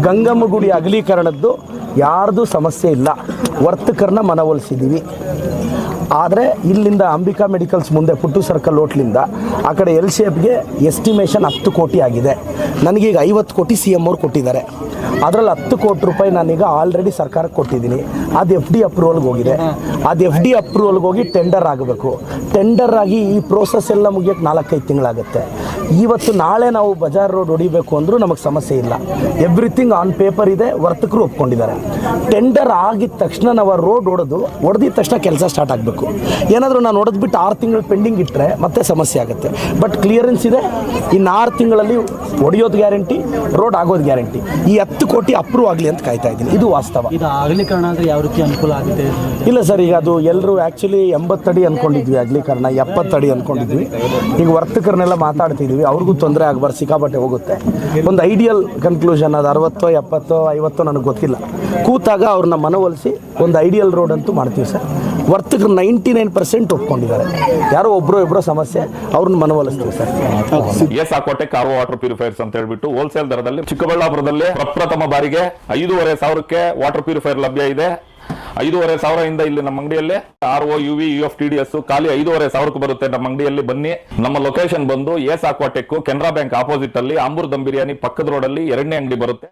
ಗಂಗಮ್ಮ ಗುಡಿ ಅಗಲೀಕರಣದ್ದು ಯಾರ್ದು ಸಮಸ್ಯೆ ಇಲ್ಲ, ವರ್ತಕರನ್ನ ಮನವೊಲಿಸಿದ್ದೀವಿ. ಆದರೆ ಇಲ್ಲಿಂದ ಅಂಬಿಕಾ ಮೆಡಿಕಲ್ಸ್ ಮುಂದೆ ಪುಟ್ಟು ಸರ್ಕಲ್ ಹೋಟ್ಲಿಂದ ಆ ಕಡೆ ಎಲ್ ಶೇಪ್ಗೆ ಎಸ್ಟಿಮೇಷನ್ 10 ಕೋಟಿ ಆಗಿದೆ. ನನಗೀಗ 50 ಕೋಟಿ CM ಅವ್ರು ಕೊಟ್ಟಿದ್ದಾರೆ. ಅದರಲ್ಲಿ 10 ಕೋಟಿ ರೂಪಾಯಿ ನಾನೀಗ ಆಲ್ರೆಡಿ ಸರ್ಕಾರಕ್ಕೆ ಕೊಟ್ಟಿದ್ದೀನಿ. ಅದು FD ಅಪ್ರೂವಲ್ಗೆ ಹೋಗಿದೆ. ಅದು FD ಅಪ್ರೂವಲ್ಗೆ ಹೋಗಿ ಟೆಂಡರ್ ಆಗಬೇಕು. ಟೆಂಡರ್ ಆಗಿ ಈ ಪ್ರೋಸೆಸ್ ಎಲ್ಲ ಮುಗಿಯೋಕ್ಕೆ 4-5 ತಿಂಗಳಾಗುತ್ತೆ. ಇವತ್ತು ನಾಳೆ ನಾವು ಬಜಾರ್ ರೋಡ್ ಹೊಡಿಬೇಕು ಅಂದರೂ ನಮಗೆ ಸಮಸ್ಯೆ ಇಲ್ಲ. ಎವ್ರಿಥಿಂಗ್ ಆನ್ ಪೇಪರ್ ಇದೆ, ವರ್ತಕರು ಒಪ್ಕೊಂಡಿದ್ದಾರೆ. ಟೆಂಡರ್ ಆಗಿದ ತಕ್ಷಣ ನಾವು ಆ ರೋಡ್ ಹೊಡೆದಿದ ತಕ್ಷಣ ಕೆಲಸ ಸ್ಟಾರ್ಟ್ ಆಗಬೇಕು. ಏನಾದರೂ ನಾನು ಹೊಡೆದ್ಬಿಟ್ಟು 6 ತಿಂಗಳು ಪೆಂಡಿಂಗ್ ಇಟ್ಟರೆ ಮತ್ತೆ ಸಮಸ್ಯೆ ಆಗುತ್ತೆ. ಬಟ್ ಕ್ಲಿಯರೆನ್ಸ್ ಇದೆ, ಇನ್ನು 6 ತಿಂಗಳಲ್ಲಿ ಹೊಡೆಯೋದು ಗ್ಯಾರಂಟಿ, ರೋಡ್ ಆಗೋದು ಗ್ಯಾರಂಟಿ. ಈ 10 ಕೋಟಿ ಅಪ್ರೂವ್ ಆಗಲಿ ಅಂತ ಕಾಯ್ತಾ ಇದ್ದೀನಿ. ಇದು ವಾಸ್ತವ. ಇದು ಅಗಲೀಕರಣ ಅಂದರೆ ಯಾವ ರೀತಿ ಅನುಕೂಲ ಆಗುತ್ತೆ? ಇಲ್ಲ ಸರ್, ಈಗ ಅದು ಎಲ್ಲರೂ ಆ್ಯಕ್ಚುಲಿ 80 ಅಡಿ ಅಂದ್ಕೊಂಡಿದ್ವಿ, ಅಗಲೀಕರಣ 70 ಅಡಿ ಅಂದ್ಕೊಂಡಿದ್ವಿ. ಈಗ ವರ್ತಕರನ್ನೆಲ್ಲ ಮಾತಾಡ್ತಿದ್ವಿ, ಅವ್ರಿಗೂ ತೊಂದರೆ ಆಗಬಾರ್ದು, ಸಿಕ್ಕಾಪಟ್ಟೆ ಹೋಗುತ್ತೆ. ಒಂದು ಐಡಿಯಲ್ ಕನ್ಕ್ಲೂಷನ್ ಅದು 60, 70, 50 ನನಗೆ ಗೊತ್ತಿಲ್ಲ. ಕೂತಾಗ ಅವ್ರನ್ನ ಮನವೊಲಿಸಿ ಒಂದು ಐಡಿಯಲ್ ರೋಡ್ ಅಂತೂ ಮಾಡ್ತೀವಿ ಸರ್. ವರ್ತಕರು 99% ಒಪ್ಕೊಂಡಿದ್ದಾರೆ. ಯಾರೋ ಒಬ್ಬರೋ ಸಮಸ್ಯೆ, ಅವ್ರನ್ನ ಮನವೊಲಿಸ್ತೀವಿ ಸರ್. ಏಸಾಕೋಟೆ ಕಾರ್ವೋ ವಾಟರ್ ಪ್ಯೂರಿಫೈರ್ಸ್ ಅಂತ ಹೇಳ್ಬಿಟ್ಟು ಹೋಲ್ಸೇಲ್ ದರದಲ್ಲಿ ಚಿಕ್ಕಬಳ್ಳಾಪುರದಲ್ಲಿ ಪ್ರಪ್ರಥಮ ಬಾರಿಗೆ 5,500ಕ್ಕೆ ವಾಟರ್ ಪ್ಯೂರಿಫೈರ್ ಲಭ್ಯ ಇದೆ. 5,500 ಇಂದ ಇಲ್ಲಿ ನಮ್ಮ ಅಂಗಡಿಯಲ್ಲಿ RO UV UF TDS ಖಾಲಿ 5,500ಕ್ಕೆ ಬರುತ್ತೆ. ನಮ್ಮ ಅಂಗಡಿಯಲ್ಲಿ ಬನ್ನಿ. ನಮ್ಮ ಲೊಕೇಶನ್ ಬಂದು ಏಸಾಕೋಟೆಕ್ ಕೆನರಾ ಬ್ಯಾಂಕ್ ಆಪೋಸಿಟ್ ಅಲ್ಲಿ ಆಂಬೂರ್ ದಮ್ ಬಿರಿಯಾನಿ ಪಕ್ಕದ ರೋಡ್ ಅಲ್ಲಿ 2ನೇ ಅಂಗಡಿ ಬರುತ್ತೆ.